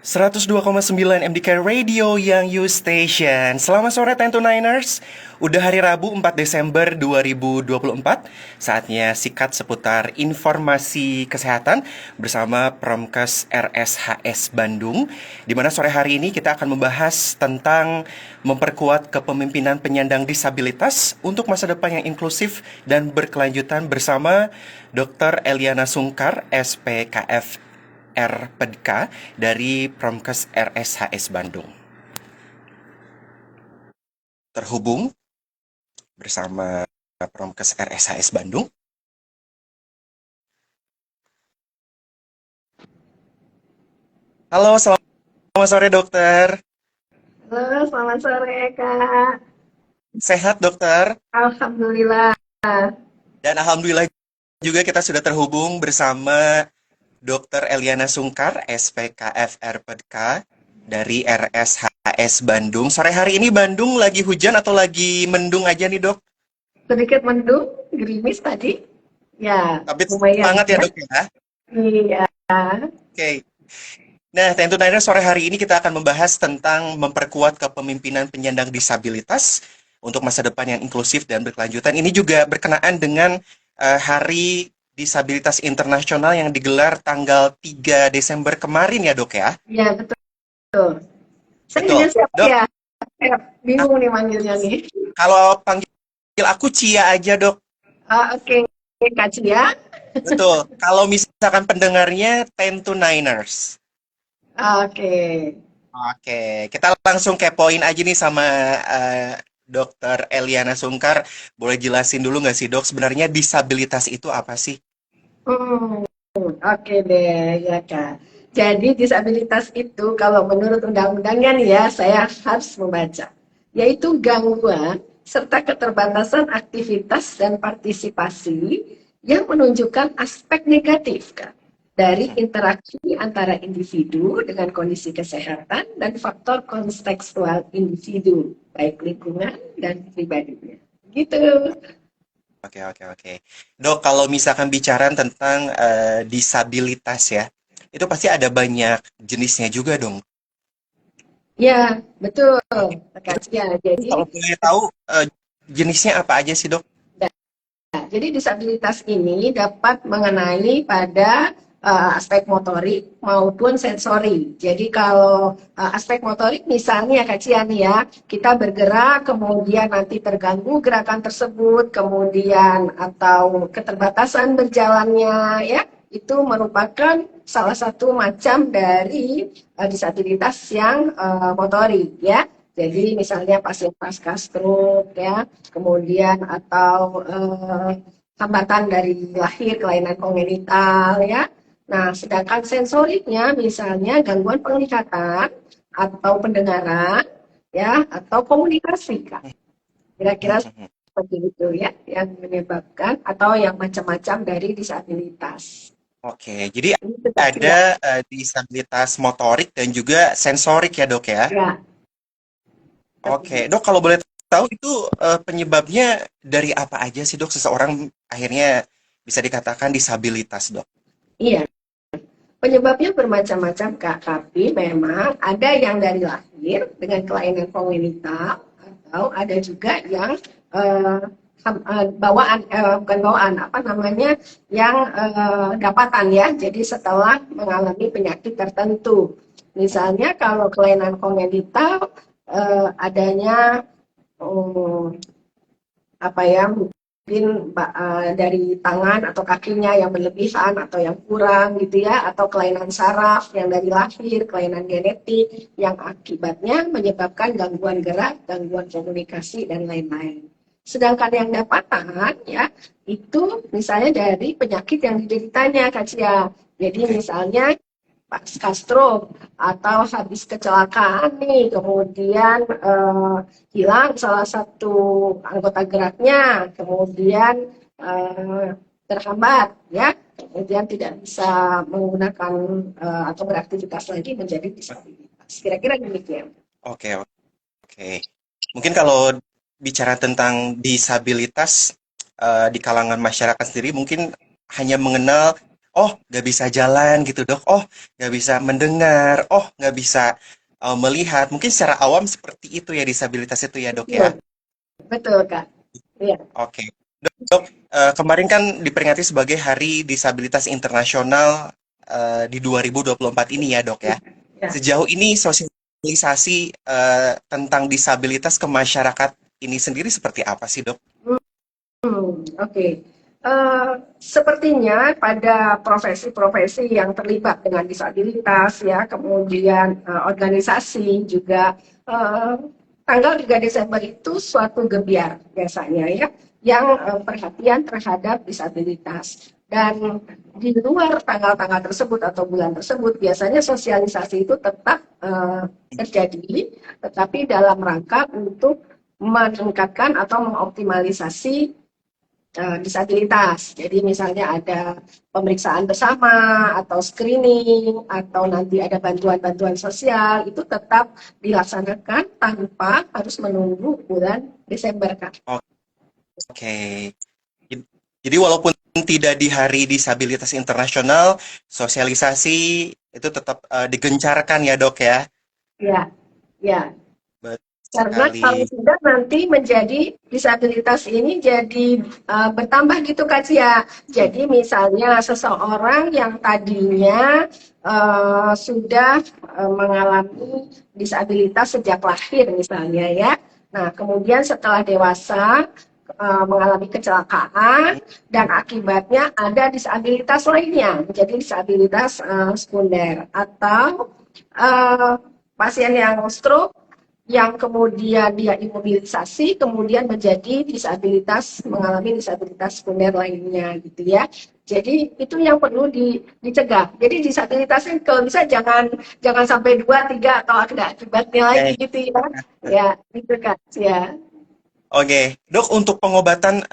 102,9 MDK Radio yang You Station. Selamat sore Tentu Niners. Udah hari Rabu 4 Desember 2024. Saatnya sikat seputar informasi kesehatan bersama Promkes RSHS Bandung. Di mana sore hari ini kita akan membahas tentang memperkuat kepemimpinan penyandang disabilitas untuk masa depan yang inklusif dan berkelanjutan bersama Dr. Eliana Sungkar, SPKF RPDK dari Promkes RSHS Bandung. Terhubung bersama Promkes RSHS Bandung. Halo, selamat sore dokter. Halo, selamat sore Kak. Sehat dokter? Alhamdulillah. Dan alhamdulillah juga kita sudah terhubung bersama Dr. Eliana Sungkar, SPKF RPDK dari RSHS Bandung. Sore hari ini Bandung lagi hujan atau lagi mendung aja nih dok? Sedikit mendung, gerimis tadi. Ya, Tapi lumayan semangat ya ya. dok ya? Iya. Oke. Nah, tentu saja sore hari ini kita akan membahas tentang memperkuat kepemimpinan penyandang disabilitas untuk masa depan yang inklusif dan berkelanjutan. Ini juga berkenaan dengan Hari Disabilitas Internasional yang digelar tanggal 3 Desember kemarin ya, Dok ya? Iya, betul. Saya Betul. dengan siapa Dok, ya? Saya bingung nih manggilnya nih. kalau panggil aku Cia aja, Dok. Oke, Kak Cia. Betul. Kalau misalkan pendengarnya Ten to Niners. Oke. Oke, kita langsung kepoin aja nih sama Dokter Eliana Sungkar. Boleh jelasin dulu nggak sih dok, sebenarnya disabilitas itu apa sih? Hmm, oke deh, ya Kak. Jadi disabilitas itu kalau menurut undang-undangnya nih ya, saya harus membaca, yaitu gangguan serta keterbatasan aktivitas dan partisipasi yang menunjukkan aspek negatif, Kak, dari interaksi antara individu dengan kondisi kesehatan dan faktor kontekstual individu, baik lingkungan dan pribadinya. Gitu. Oke. Dok, kalau misalkan bicara tentang disabilitas ya, itu pasti ada banyak jenisnya juga dong. Ya, betul, Oke. Kak Itu Cia. Jadi kalau boleh tahu jenisnya apa aja sih dok? Jadi disabilitas ini dapat mengenai pada aspek motorik maupun sensori. Jadi kalau aspek motorik misalnya Kak Cian ya, kita bergerak kemudian nanti terganggu gerakan tersebut, kemudian atau keterbatasan berjalannya ya, itu merupakan salah satu macam dari disabilitas yang motorik ya. Jadi misalnya pasien pasca stroke ya, kemudian atau hambatan dari lahir kelainan kongenital ya. Nah, sedangkan sensoriknya misalnya gangguan penglihatan atau pendengaran ya atau komunikasi Kak. Kira-kira seperti itu ya yang menyebabkan atau yang macam-macam dari disabilitas. Oke, jadi Itu Kak Cia. ada disabilitas motorik dan juga sensorik ya dok ya? Ya, Oke, seperti itu. dok kalau boleh tahu itu penyebabnya dari apa aja sih dok seseorang akhirnya bisa dikatakan disabilitas dok? Iya. Penyebabnya bermacam-macam, Kak, tapi memang ada yang dari lahir dengan kelainan kongenital atau ada juga yang eh, bawaan, bukan bawaan, apa namanya, yang dapatan ya. Jadi setelah mengalami penyakit tertentu. Misalnya kalau kelainan kongenital adanya apa ya mungkin dari tangan atau kakinya yang berlebihan atau yang kurang gitu ya, atau kelainan saraf yang dari lahir, kelainan genetik yang akibatnya menyebabkan gangguan gerak, gangguan komunikasi dan lain-lain. Sedangkan yang dapatan ya itu misalnya dari penyakit yang dideritanya Kak Cia. Jadi Oke. misalnya pasca stroke atau habis kecelakaan nih, kemudian hilang salah satu anggota geraknya, kemudian terhambat, ya, kemudian tidak bisa menggunakan atau beraktivitas lagi menjadi disabilitas. Kira-kira demikian. Oke, oke. Mungkin kalau bicara tentang disabilitas di kalangan masyarakat sendiri mungkin hanya mengenal oh nggak bisa jalan gitu dok, oh nggak bisa mendengar, oh nggak bisa melihat. Mungkin secara awam seperti itu ya disabilitas itu ya dok ya. Betul, betul Kak. Iya, Oke. Dok, kemarin kan diperingati sebagai Hari Disabilitas Internasional di 2024 ini ya dok ya. ya. Sejauh ini sosialisasi tentang disabilitas ke masyarakat ini sendiri seperti apa sih dok? Oke. Sepertinya pada profesi-profesi yang terlibat dengan disabilitas ya, kemudian organisasi juga eh, tanggal 3 Desember itu suatu gebiar biasanya ya, yang perhatian terhadap disabilitas. Dan di luar tanggal-tanggal tersebut atau bulan tersebut, biasanya sosialisasi itu tetap terjadi, tetapi dalam rangka untuk meningkatkan atau mengoptimalisasi disabilitas. Jadi misalnya ada pemeriksaan bersama atau screening atau nanti ada bantuan-bantuan sosial itu tetap dilaksanakan tanpa harus menunggu bulan Desember, Kak. Oke. Jadi walaupun tidak di Hari Disabilitas Internasional, sosialisasi itu tetap digencarkan ya dok ya. Ya, ya. Betul Karena kalau sekali. tidak nanti menjadi disabilitas ini jadi bertambah gitu Kak Cia. Jadi misalnya seseorang yang tadinya sudah mengalami disabilitas sejak lahir misalnya ya. Nah, kemudian setelah dewasa mengalami kecelakaan dan akibatnya ada disabilitas lainnya, menjadi disabilitas sekunder atau uh, pasien yang stroke yang kemudian dia imobilisasi, kemudian menjadi disabilitas, mengalami disabilitas sekunder lainnya gitu ya. Jadi itu yang perlu dicegah. Jadi disabilitasnya kalau bisa jangan sampai 2, 3 atau ada akibatnya lagi Oke. gitu ya. Ya, gitu kan ya. Oke, dok untuk pengobatan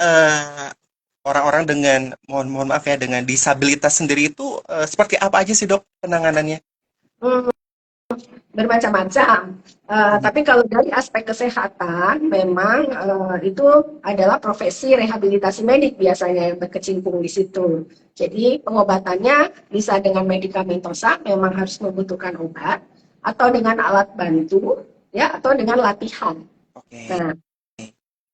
orang-orang dengan mohon mohon maaf ya dengan disabilitas sendiri itu seperti apa aja sih dok penanganannya? Hmm. Bermacam-macam. Tapi kalau dari aspek kesehatan, memang itu adalah profesi rehabilitasi medik biasanya yang berkecimpung di situ. Jadi pengobatannya bisa dengan medikamentosa, memang harus membutuhkan obat, atau dengan alat bantu, ya, atau dengan latihan. Oke. Nah,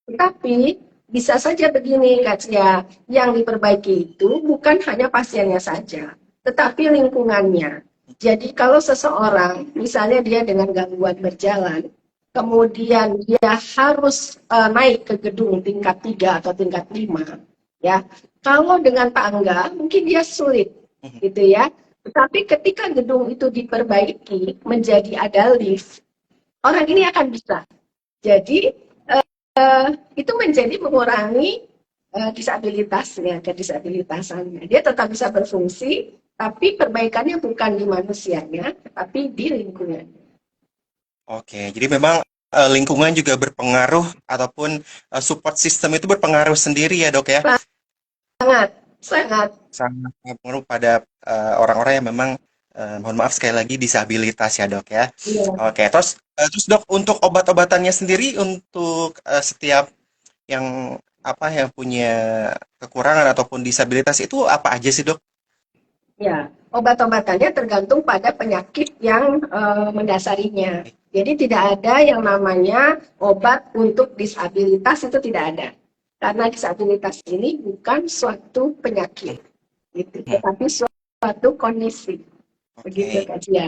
tetapi bisa saja begini, Kak Cia, yang diperbaiki itu bukan hanya pasiennya saja, tetapi lingkungannya. Jadi kalau seseorang, misalnya dia dengan gangguan berjalan, kemudian dia harus naik ke gedung tingkat 3 atau tingkat 5, ya. Kalau dengan tangga, mungkin dia sulit, Mhm. gitu ya. Tetapi ketika gedung itu diperbaiki menjadi ada lift, orang ini akan bisa. Jadi itu menjadi mengurangi disabilitasnya, kedisabilitasannya. Dia tetap bisa berfungsi, tapi perbaikannya bukan di manusianya, tapi di lingkungan. Oke, jadi memang lingkungan juga berpengaruh ataupun support system itu berpengaruh sendiri ya dok ya. Sangat, sangat. Sangat berpengaruh pada orang-orang yang memang mohon maaf sekali lagi disabilitas ya dok ya. Iya. Oke, terus dok untuk obat-obatannya sendiri untuk setiap yang apa yang punya kekurangan ataupun disabilitas itu apa aja sih dok? Ya, obat-obatannya tergantung pada penyakit yang mendasarinya. Jadi tidak ada yang namanya obat untuk disabilitas itu tidak ada. Karena disabilitas ini bukan suatu penyakit, gitu, Hmm, tetapi suatu kondisi. Begitu oke. Kak Cia.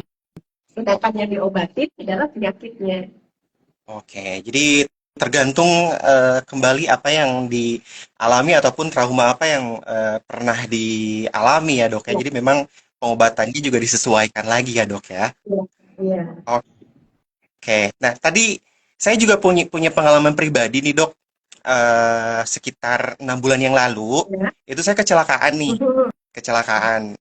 Sedangkan yang diobati adalah penyakitnya. Oke, jadi tergantung kembali apa yang dialami ataupun trauma apa yang pernah dialami ya dok ya. Ya, Jadi memang pengobatannya juga disesuaikan lagi ya dok ya. ya, ya. Oke, nah tadi saya juga punya punya pengalaman pribadi nih dok. Sekitar 6 bulan yang lalu Ya. itu saya kecelakaan nih, Mhm. kecelakaan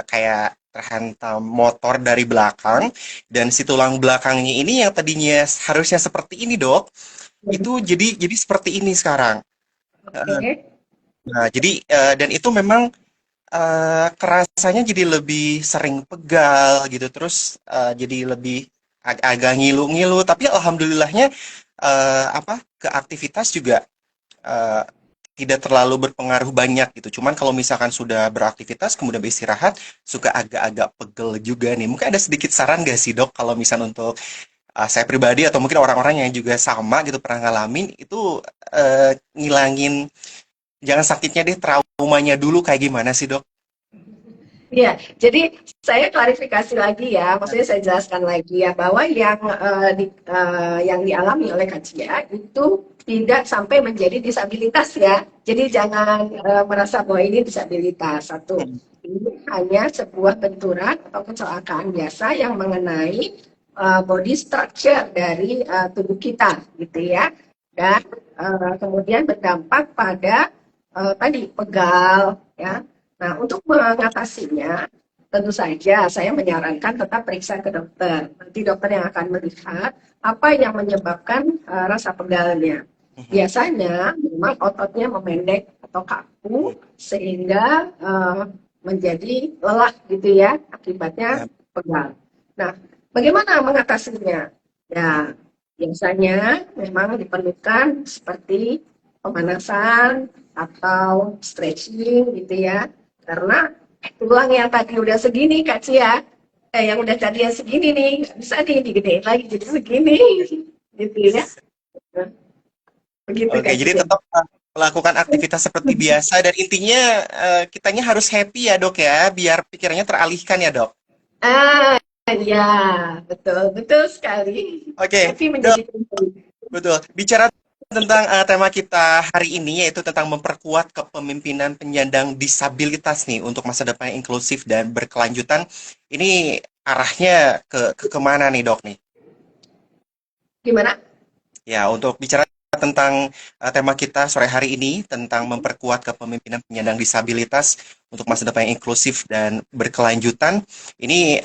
kayak terhantam motor dari belakang dan si tulang belakangnya ini yang tadinya harusnya seperti ini dok itu jadi seperti ini sekarang. Heeh. Oke. Nah, jadi dan itu memang kerasanya jadi lebih sering pegal gitu, terus jadi lebih agak ngilu-ngilu. Tapi alhamdulillahnya apa ke aktivitas juga tidak terlalu berpengaruh banyak gitu. Cuman kalau misalkan sudah beraktivitas kemudian beristirahat suka agak-agak pegel juga nih. Mungkin ada sedikit saran gak sih dok kalau misalnya untuk saya pribadi atau mungkin orang-orang yang juga sama gitu pernah ngalamin itu ngilangin jangan sakitnya deh traumanya dulu kayak gimana sih dok? Ya, jadi saya klarifikasi lagi ya, maksudnya saya jelaskan lagi ya bahwa yang dialami oleh Kak Cia itu tidak sampai menjadi disabilitas ya. Jadi jangan merasa bahwa ini disabilitas. Satu, ini hanya sebuah benturan atau kecelakaan biasa yang mengenai body structure dari tubuh kita, gitu ya. Dan kemudian berdampak pada tadi pegal, ya. Nah, untuk mengatasinya, tentu saja saya menyarankan tetap periksa ke dokter. Nanti dokter yang akan melihat apa yang menyebabkan rasa pegalnya. Biasanya memang ototnya memendek atau kaku sehingga menjadi lelah gitu ya, akibatnya Ya, pegal. Nah, bagaimana mengatasinya? Ya, biasanya memang diperlukan seperti pemanasan atau stretching gitu ya, karena tulang yang tadi udah segini Kak Cia, yang udah tadinya segini nih, nggak bisa nih digedein lagi jadi segini, gitu ya. Nah, begitu oke, Kak jadi Cia. tetap melakukan aktivitas seperti biasa dan intinya kitanya harus happy ya dok ya, biar pikirannya teralihkan ya dok. Ah, ya, betul, betul sekali. Oke, Happy dok, menjadi penting. betul. Bicara tentang tema kita hari ini yaitu tentang memperkuat kepemimpinan penyandang disabilitas nih untuk masa depan yang inklusif dan berkelanjutan. Ini arahnya ke kemana nih dok nih? Gimana? Ya, untuk bicara tentang tema kita sore hari ini tentang memperkuat kepemimpinan penyandang disabilitas untuk masa depan yang inklusif dan berkelanjutan, ini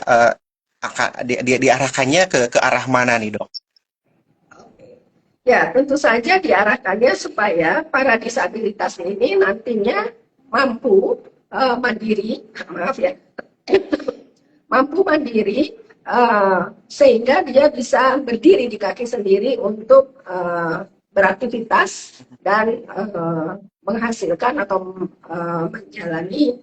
diarahkannya ke arah mana nih, Dok? Ya, tentu saja diarahkannya supaya para disabilitas ini nantinya mampu mandiri, maaf ya, mampu mandiri sehingga dia bisa berdiri di kaki sendiri untuk beraktivitas dan menghasilkan atau menjalani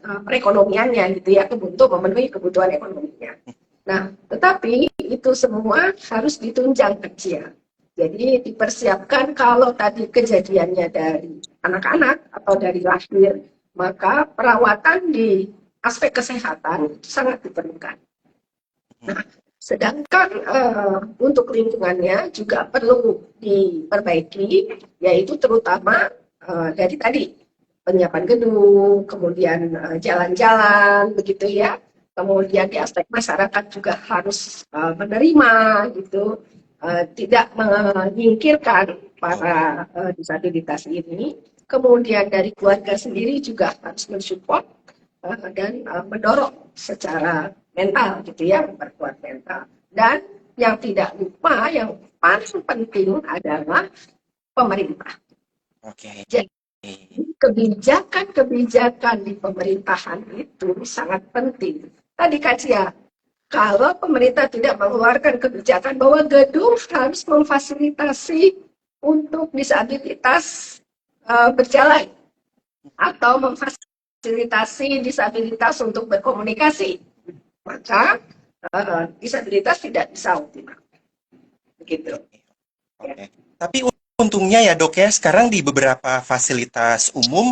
perekonomiannya gitu ya untuk memenuhi kebutuhan ekonominya. Nah, tetapi itu semua harus ditunjang kecil. Jadi dipersiapkan kalau tadi kejadiannya dari anak-anak atau dari lahir, maka perawatan di aspek kesehatan sangat diperlukan. Nah, sedangkan untuk lingkungannya juga perlu diperbaiki, yaitu terutama dari tadi penyiapan gedung, kemudian jalan-jalan, begitu ya. Kemudian di aspek masyarakat juga harus menerima, gitu, tidak menyingkirkan para disabilitas ini. Kemudian dari keluarga sendiri juga harus mensupport dan mendorong secara mental gitu ya, memperkuat mental. Dan yang tidak lupa, yang paling penting adalah pemerintah. Oke. Jadi kebijakan-kebijakan di pemerintahan itu sangat penting. Tadi Kak Cia, kalau pemerintah tidak mengeluarkan kebijakan bahwa gedung harus memfasilitasi untuk disabilitas berjalan atau memfasilitasi disabilitas untuk berkomunikasi, maka disabilitas tidak bisa optimal. Begitu. Oke. Tapi untungnya ya dok ya, sekarang di beberapa fasilitas umum,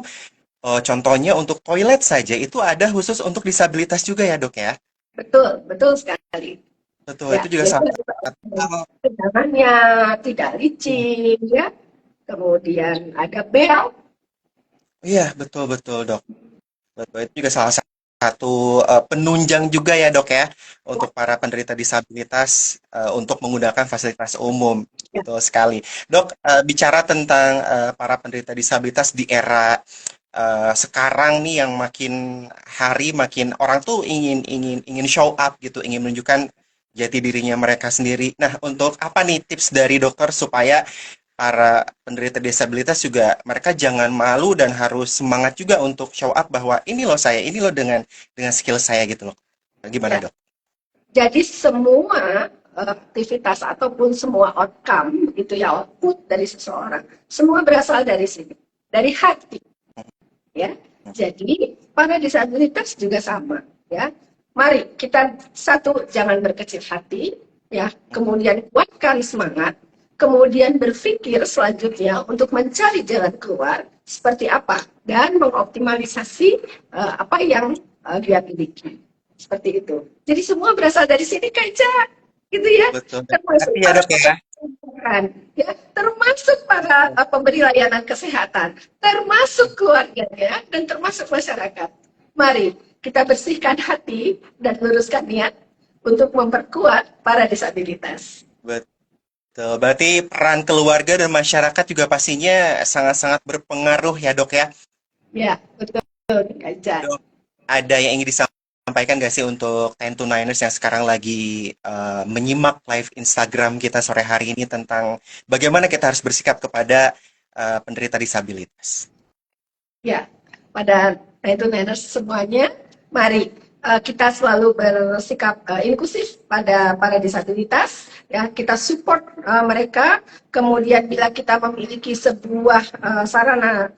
contohnya untuk toilet saja itu ada khusus untuk disabilitas juga ya dok ya. Betul, betul sekali. Betul, Ya, itu juga jadi salah satu. tegangannya tidak licin, ya. Kemudian ada bel. Iya, betul betul dok. Betul, itu juga salah satu penunjang juga ya dok ya untuk para penderita disabilitas untuk menggunakan fasilitas umum. Ya, Betul sekali. Dok, bicara tentang para penderita disabilitas di era sekarang nih yang makin hari makin orang tuh ingin ingin ingin show up gitu, ingin menunjukkan jati dirinya mereka sendiri. Nah, untuk apa nih tips dari dokter supaya para penderita disabilitas juga mereka jangan malu dan harus semangat juga untuk show up bahwa ini loh saya, ini loh dengan skill saya gitu loh. Gimana ya. dok? Jadi semua aktivitas ataupun semua outcome itu ya output dari seseorang, semua berasal dari sini. dari hati, ya. Jadi para disabilitas juga sama, ya. Mari kita satu, jangan berkecil hati, ya. Kemudian kuatkan semangat, kemudian berpikir selanjutnya untuk mencari jalan keluar seperti apa dan mengoptimalisasi apa yang dia miliki. Seperti itu. Jadi semua berasal dari sini, Kaica, gitu ya. Betul. Termasuk Terima kasih ya para dok ya. pemerintahan, ya, termasuk para pemberi layanan kesehatan, termasuk keluarganya dan termasuk masyarakat. Mari kita bersihkan hati dan luruskan niat untuk memperkuat para disabilitas. Betul. Berarti peran keluarga dan masyarakat juga pastinya sangat-sangat berpengaruh ya dok ya. Ya, betul, Kaica. Dok, ada yang ingin disampaikan nggak sih untuk 10 to Niners yang sekarang lagi menyimak live Instagram kita sore hari ini tentang bagaimana kita harus bersikap kepada penderita disabilitas? Ya, pada Nightingale semuanya, mari kita selalu bersikap inklusif pada para disabilitas, ya, kita support mereka. Kemudian bila kita memiliki sebuah sarana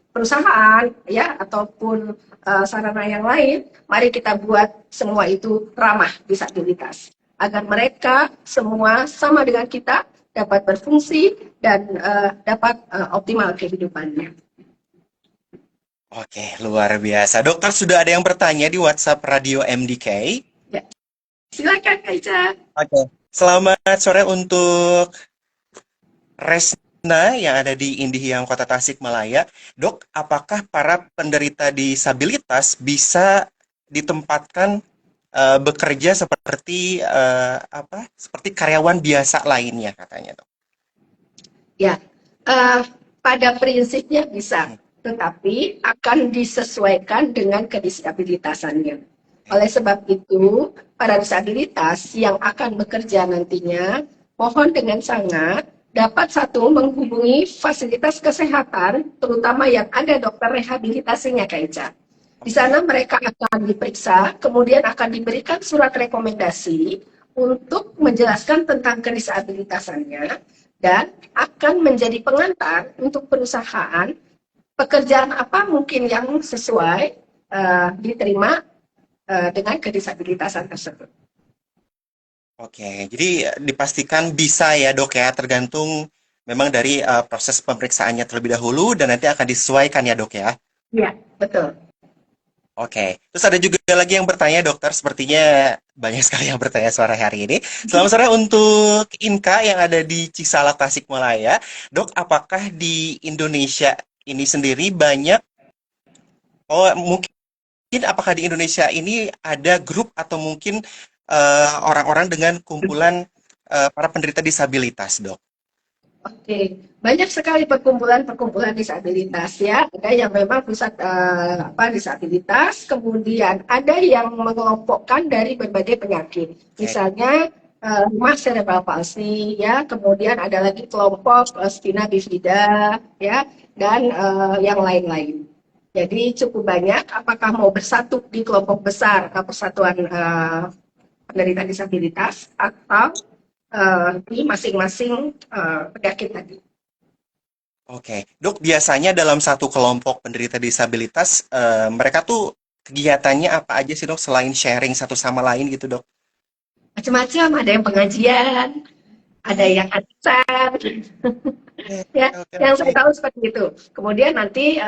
perusahaan, ya, ataupun sarana yang lain, mari kita buat semua itu ramah disabilitas agar mereka semua sama dengan kita dapat berfungsi dan dapat optimal kehidupannya. Oke, luar biasa. Dokter, sudah ada yang bertanya di WhatsApp Radio MDK. Ya, silakan Kaica. Oke. Selamat sore untuk Resna yang ada di Indihiyang Kota Tasikmalaya. Dok, apakah para penderita disabilitas bisa ditempatkan bekerja seperti seperti karyawan biasa lainnya katanya, dok? Ya, pada prinsipnya bisa, tetapi akan disesuaikan dengan kedisabilitasannya. Oleh sebab itu, para disabilitas yang akan bekerja nantinya, mohon dengan sangat dapat satu menghubungi fasilitas kesehatan, terutama yang ada dokter rehabilitasinya, Kaica. Di sana mereka akan diperiksa, kemudian akan diberikan surat rekomendasi untuk menjelaskan tentang kedisabilitasannya, dan akan menjadi pengantar untuk perusahaan pekerjaan apa mungkin yang sesuai diterima dengan kedisabilitasan tersebut. Oke, jadi dipastikan bisa ya dok ya, tergantung memang dari proses pemeriksaannya terlebih dahulu dan nanti akan disesuaikan ya dok ya. Iya, betul. Oke, terus ada juga lagi yang bertanya dokter, sepertinya banyak sekali yang bertanya sore hari ini. Selamat sore untuk Inka yang ada di Cisalak, Tasikmalaya. Dok, apakah di Indonesia ini sendiri banyak, mungkin apakah di Indonesia ini ada grup atau mungkin orang-orang dengan kumpulan para penderita disabilitas, dok? Oke, banyak sekali perkumpulan-perkumpulan disabilitas ya. Ada yang memang pusat disabilitas, kemudian ada yang mengelompokkan dari berbagai penyakit. Misalnya rumah cerebral palsy ya, kemudian ada lagi kelompok spina bifida ya, dan yang lain-lain. Jadi cukup banyak. Apakah mau bersatu di kelompok besar persatuan penderita disabilitas atau di masing-masing penyakit tadi. Oke, dok, biasanya dalam satu kelompok penderita disabilitas, mereka tuh kegiatannya apa aja sih dok, selain sharing satu sama lain gitu dok? Macam-macam, ada yang pengajian, ada yang arisan, ya, yang saya tahu seperti itu. Kemudian nanti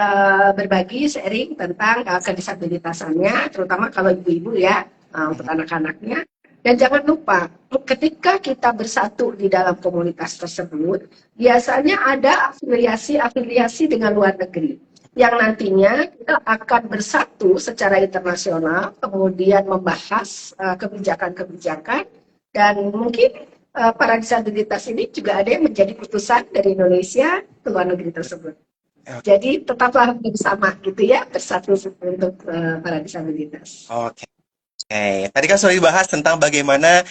berbagi sharing tentang kedisabilitasannya, terutama kalau ibu-ibu ya, untuk anak-anaknya. Dan jangan lupa, ketika kita bersatu di dalam komunitas tersebut, biasanya ada afiliasi-afiliasi dengan luar negeri, yang nantinya kita akan bersatu secara internasional, kemudian membahas kebijakan-kebijakan, dan mungkin para disabilitas ini juga ada yang menjadi putusan dari Indonesia ke luar negeri tersebut. Jadi tetaplah bersama gitu ya, bersatu untuk para disabilitas. Oke. Tadi kan sudah dibahas tentang bagaimana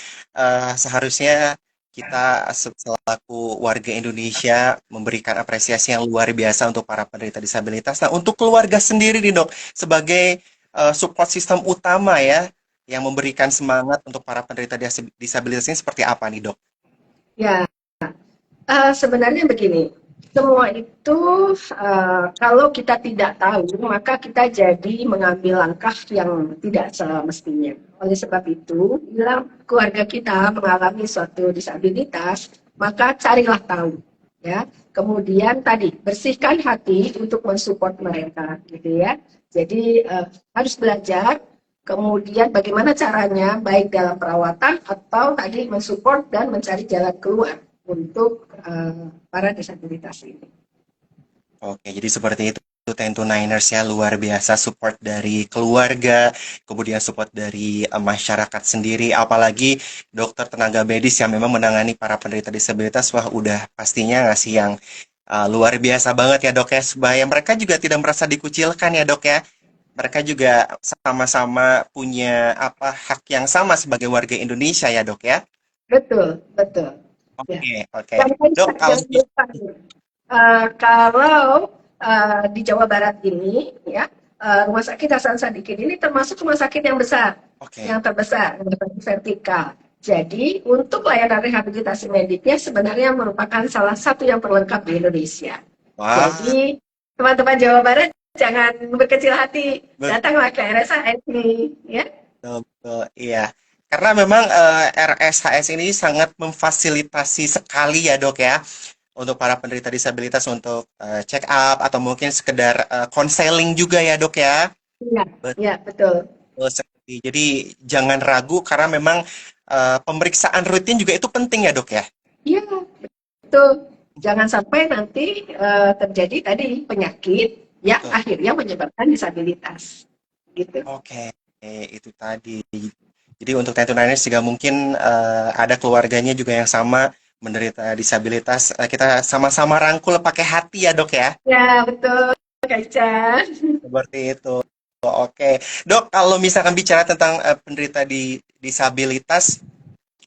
seharusnya kita selaku warga Indonesia memberikan apresiasi yang luar biasa untuk para penderita disabilitas. Nah, untuk keluarga sendiri nih dok, sebagai support system utama ya, yang memberikan semangat untuk para penderita disabilitas ini seperti apa nih dok? Ya, sebenarnya begini, Semua itu kalau kita tidak tahu, maka kita jadi mengambil langkah yang tidak semestinya. Oleh sebab itu, bila keluarga kita mengalami suatu disabilitas, maka carilah tahu, ya. Kemudian tadi bersihkan hati untuk mensupport mereka, gitu ya. Jadi harus belajar. Kemudian bagaimana caranya, baik dalam perawatan atau tadi mensupport dan mencari jalan keluar untuk para disabilitas ini. Oke, jadi seperti itu Ten to Niners ya, luar biasa support dari keluarga, kemudian support dari masyarakat sendiri, apalagi dokter tenaga medis yang memang menangani para penderita disabilitas, wah udah pastinya ngasih yang luar biasa banget ya dok ya, supaya mereka juga tidak merasa dikucilkan ya dok ya. Mereka juga sama-sama punya apa hak yang sama sebagai warga Indonesia ya dok ya. Betul, betul. Ya. Oke, oke. Dan Dok, kalau jangan lupa, kalau di Jawa Barat ini, ya, Rumah Sakit Hasan Sadikin ini termasuk rumah sakit yang besar, oke. yang terbesar, rumah sakit vertikal. Jadi untuk layanan rehabilitasi mediknya sebenarnya merupakan salah satu yang terlengkap di Indonesia. Wah, Jadi teman-teman Jawa Barat jangan berkecil hati, datanglah ke RSAN ini, ya. betul, betul, iya. Karena memang RSHS ini sangat memfasilitasi sekali ya dok ya untuk para penderita disabilitas untuk check up atau mungkin sekedar konseling juga ya dok ya. Iya, iya betul. Betul sekali. Jadi jangan ragu karena memang pemeriksaan rutin juga itu penting ya dok ya. Iya, betul. Jangan sampai nanti terjadi tadi penyakit yang Betul. akhirnya menyebabkan disabilitas. Gitu. Oke, itu tadi. Jadi untuk Tentu Niners juga mungkin ada keluarganya juga yang sama menderita disabilitas. Kita sama-sama rangkul pakai hati ya dok ya. Ya, betul, Kak Ica. Seperti itu. Oke, dok. Kalau misalkan bicara tentang penderita disabilitas,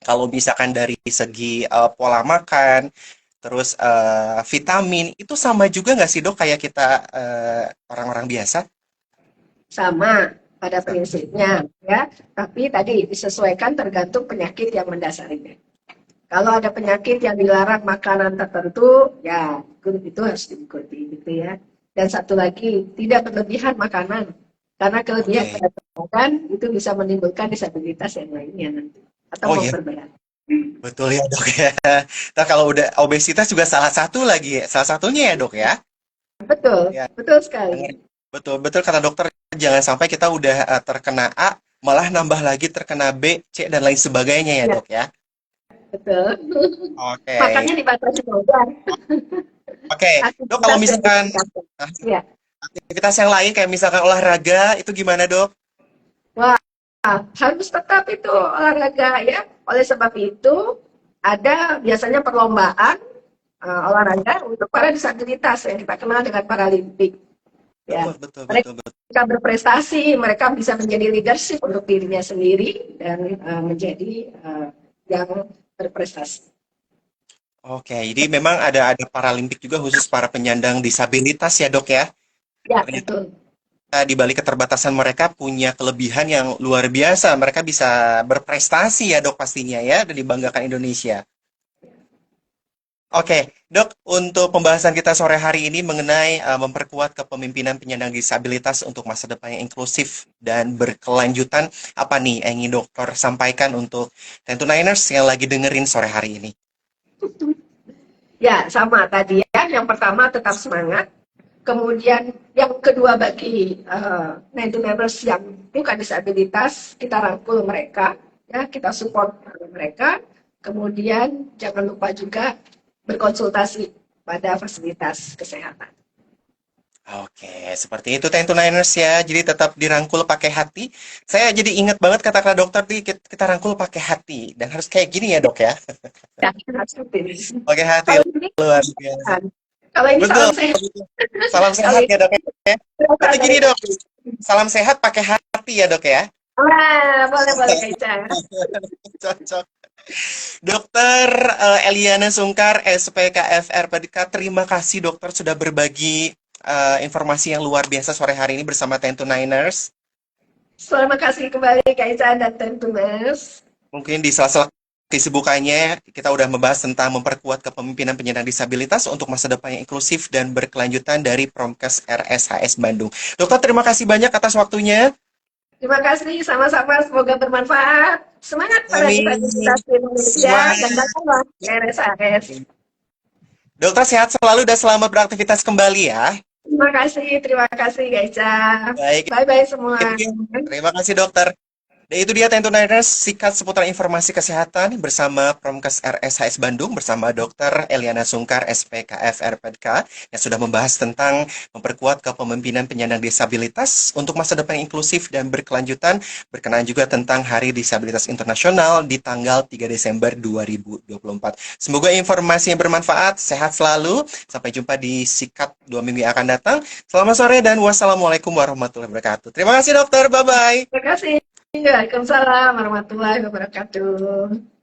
kalau misalkan dari segi pola makan, terus vitamin, itu sama juga nggak sih dok kayak kita orang-orang biasa? Sama pada prinsipnya, ya. Tapi tadi disesuaikan tergantung penyakit yang mendasarinya. Kalau ada penyakit yang dilarang makanan tertentu, ya itu harus diikuti gitu ya. Dan satu lagi, tidak berlebihan makanan. Karena kelebihan Oke. pada makan itu bisa menimbulkan disabilitas yang lainnya nanti. Atau Oh iya, memperberat. betul ya dok ya. Nah kalau udah obesitas juga salah satu lagi, salah satunya ya dok ya. Betul, Ya, betul sekali. betul betul kata dokter, jangan sampai kita udah terkena A, malah nambah lagi terkena B, C dan lain sebagainya ya Ya, dok ya. betul. Oke, Makanya dibatasi wajar. oke, dok kalau Aktivitas yang misalkan ditingkatkan. nah, Ya. aktivitas yang lain kayak misalkan olahraga itu gimana dok? Wah, harus tetap itu olahraga ya. Oleh sebab itu ada biasanya perlombaan olahraga untuk para disabilitas yang kita kenal dengan Paralimpik. Ya, Betul betul betul betul. mereka berprestasi, mereka bisa menjadi leadership untuk dirinya sendiri dan menjadi yang berprestasi. Oke, jadi memang ada Paralimpik juga khusus para penyandang disabilitas ya dok ya. Ya, Ternyata betul. di balik keterbatasan mereka punya kelebihan yang luar biasa. Mereka bisa berprestasi ya dok pastinya ya dan dibanggakan Indonesia. Oke, dok, untuk pembahasan kita sore hari ini mengenai memperkuat kepemimpinan penyandang disabilitas untuk masa depan yang inklusif dan berkelanjutan, apa nih yang ingin dokter sampaikan untuk Tentu Niners yang lagi dengerin sore hari ini? Ya, sama tadi ya. Yang pertama tetap semangat. Kemudian yang kedua bagi 90 members yang bukan disabilitas, kita rangkul mereka, ya kita support mereka. Kemudian jangan lupa juga berkonsultasi pada fasilitas kesehatan. Oke, seperti itu Tentu Niners ya. Jadi tetap dirangkul pakai hati. Saya jadi ingat banget kata-kata dokter nih, kita rangkul pakai hati dan harus kayak gini ya dok ya. Ya, harus seperti ini. Pakai hati Kalau ini luar biasa. kalau ini Betul. salam sehat. Salam Kalau sehat ini ya dok ya. berapa Berarti gini dari dok, salam sehat pakai hati ya dok ya. boleh boleh Kak Ica. Cocok. Dokter Eliana Sungkar, SPKFR Pedika, terima kasih dokter sudah berbagi informasi yang luar biasa sore hari ini bersama Tentu Niners. Terima kasih kembali Kak Ica dan tentu Mas. Mungkin di sela-sela kesibukannya. Kita udah membahas tentang memperkuat kepemimpinan penyandang disabilitas untuk masa depan yang inklusif dan berkelanjutan dari Promkes RSHS Bandung. Dokter, terima kasih banyak atas waktunya. Terima kasih, sama-sama. Semoga bermanfaat. Semangat para Amin. disabilitas di Indonesia dan Semangat. datanglah ke RSAS. Dokter, sehat selalu dan selamat beraktivitas kembali ya. Terima kasih Kak Ica. Baik, Bye-bye semua. terima kasih dokter. Dan itu dia Tentuners sikat seputar informasi kesehatan bersama Promkes RSHS Bandung bersama Dr. Eliana Sungkar SPKF RPDK yang sudah membahas tentang memperkuat kepemimpinan penyandang disabilitas untuk masa depan yang inklusif dan berkelanjutan, berkenaan juga tentang Hari Disabilitas Internasional di tanggal 3 Desember 2024. Semoga informasi yang bermanfaat, sehat selalu. Sampai jumpa di sikat 2 minggu yang akan datang. Selamat sore dan wassalamualaikum warahmatullahi wabarakatuh. Terima kasih dokter, bye-bye. Terima kasih. Waalaikumsalam warahmatullahi wabarakatuh.